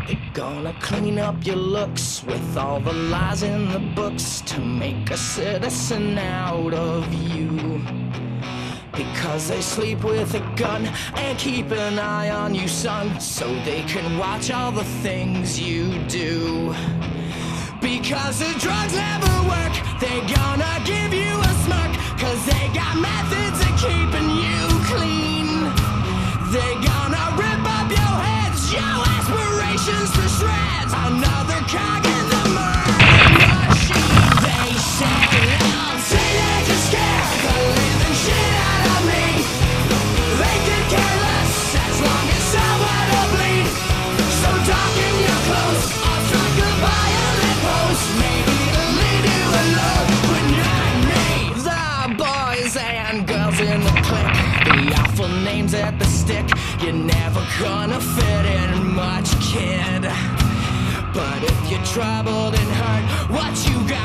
They're gonna clean up your looks with all the lies in the books to make a citizen out of you. Because they sleep with a gun and keep an eye on you, son, so they can watch all the things you do. Because the drugs never work, they're gonna give you a smirk, cause they got methods of keeping you clean. They're gonna rip up your heads, your aspirations to shreds. Another cog in the murder machine. They say I'll say they can scare the living shit out of me. They can care less as long as someone will bleed. So darken your clothes or strike a violent pose. Maybe it'll lead you alone when you're like me. The boys and girls in the clique, the awful names at the stick. You're never gonna fit in much, kid. But if you're troubled and hurt, what you got?